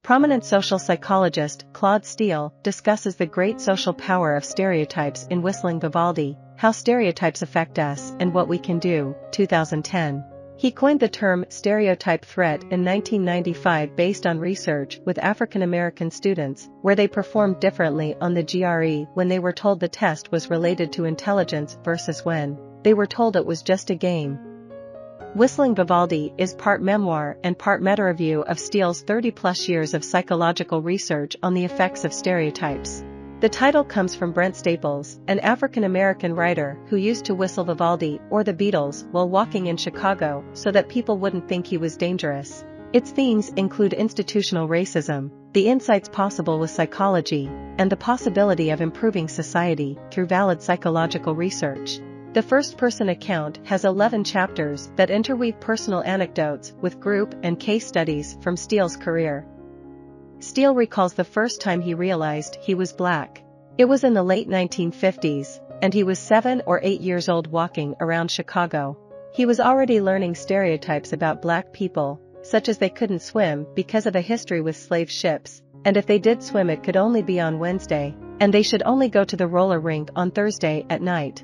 Prominent social psychologist Claude Steele discusses the great social power of stereotypes in Whistling Vivaldi, How Stereotypes Affect Us and What We Can Do, 2010. He coined the term stereotype threat in 1995 based on research with African American students, where they performed differently on the GRE when they were told the test was related to intelligence versus when they were told it was just a game. Whistling Vivaldi is part memoir and part meta-review of Steele's 30-plus years of psychological research on the effects of stereotypes. The title comes from Brent Staples, an African-American writer who used to whistle Vivaldi or the Beatles while walking in Chicago so that people wouldn't think he was dangerous. Its themes include institutional racism, the insights possible with psychology, and the possibility of improving society through valid psychological research. The first-person account has 11 chapters that interweave personal anecdotes with group and case studies from Steele's career. Steele recalls the first time he realized he was black. It was in the late 1950s, and he was 7 or 8 years old walking around Chicago. He was already learning stereotypes about black people, such as they couldn't swim because of a history with slave ships, and if they did swim it could only be on Wednesday, and they should only go to the roller rink on Thursday at night.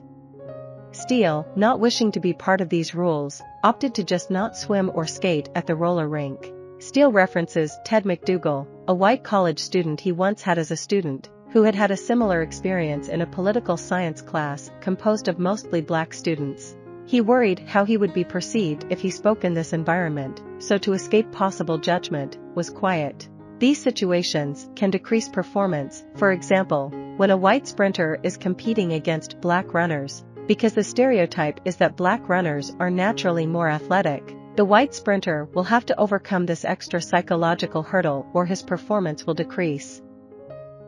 Steele, not wishing to be part of these rules, opted to just not swim or skate at the roller rink. Steele references Ted McDougall, a white college student he once had as a student, who had had a similar experience in a political science class composed of mostly black students. He worried how he would be perceived if he spoke in this environment, so to escape possible judgment, was quiet. These situations can decrease performance, for example, when a white sprinter is competing against black runners, because the stereotype is that black runners are naturally more athletic. The white sprinter will have to overcome this extra psychological hurdle or his performance will decrease.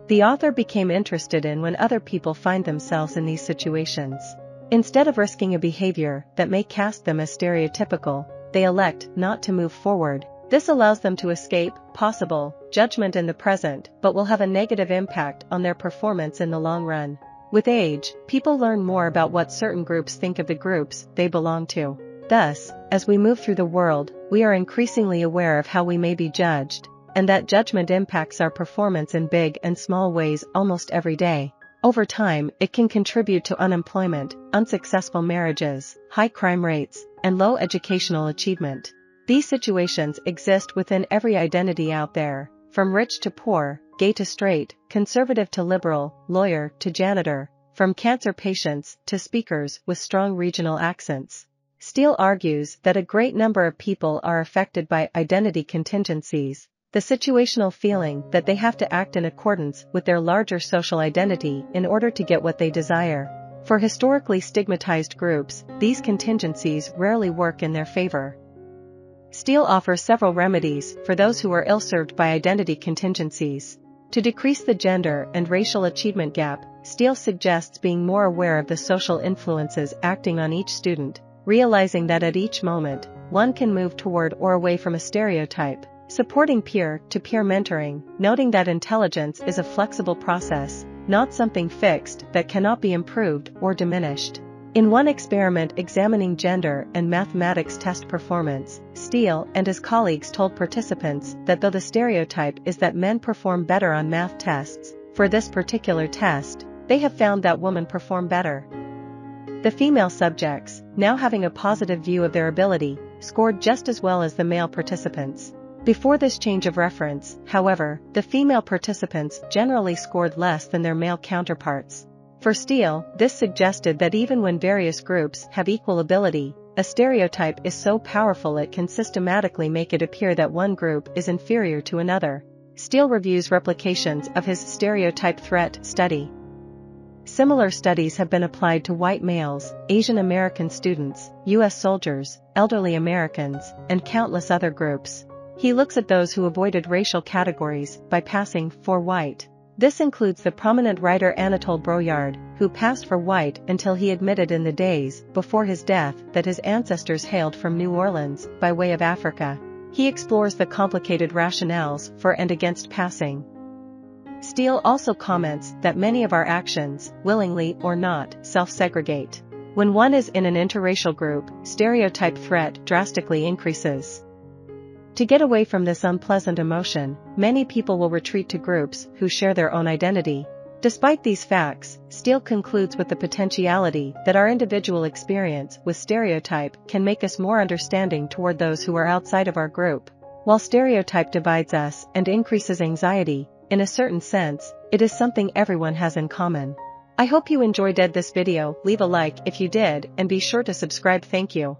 The author became interested in when other people find themselves in these situations. Instead of risking a behavior that may cast them as stereotypical, they elect not to move forward. This allows them to escape possible judgment in the present but will have a negative impact on their performance in the long run. With age, people learn more about what certain groups think of the groups they belong to. Thus, as we move through the world, we are increasingly aware of how we may be judged, and that judgment impacts our performance in big and small ways almost every day. Over time, it can contribute to unemployment, unsuccessful marriages, high crime rates, and low educational achievement. These situations exist within every identity out there, from rich to poor, gay to straight, conservative to liberal, lawyer to janitor, from cancer patients to speakers with strong regional accents. Steele argues that a great number of people are affected by identity contingencies, the situational feeling that they have to act in accordance with their larger social identity in order to get what they desire. For historically stigmatized groups, these contingencies rarely work in their favor. Steele offers several remedies for those who are ill-served by identity contingencies. To decrease the gender and racial achievement gap, Steele suggests being more aware of the social influences acting on each student, realizing that at each moment, one can move toward or away from a stereotype, supporting peer-to-peer mentoring, noting that intelligence is a flexible process, not something fixed that cannot be improved or diminished. In one experiment examining gender and mathematics test performance, Steele and his colleagues told participants that though the stereotype is that men perform better on math tests, for this particular test, they have found that women perform better. The female subjects, now having a positive view of their ability, scored just as well as the male participants. Before this change of reference, however, the female participants generally scored less than their male counterparts. For Steele, this suggested that even when various groups have equal ability, a stereotype is so powerful it can systematically make it appear that one group is inferior to another. Steele reviews replications of his stereotype threat study. Similar studies have been applied to white males, Asian American students, U.S. soldiers, elderly Americans, and countless other groups. He looks at those who avoided racial categories by passing for white. This includes the prominent writer Anatole Broyard, who passed for white until he admitted in the days before his death that his ancestors hailed from New Orleans, by way of Africa. He explores the complicated rationales for and against passing. Steele also comments that many of our actions, willingly or not, self-segregate. When one is in an interracial group, stereotype threat drastically increases. To get away from this unpleasant emotion, many people will retreat to groups who share their own identity. Despite these facts, Steele concludes with the potentiality that our individual experience with stereotype can make us more understanding toward those who are outside of our group. While stereotype divides us and increases anxiety, in a certain sense, it is something everyone has in common. I hope you enjoyed this video. Leave a like if you did and be sure to subscribe. Thank you.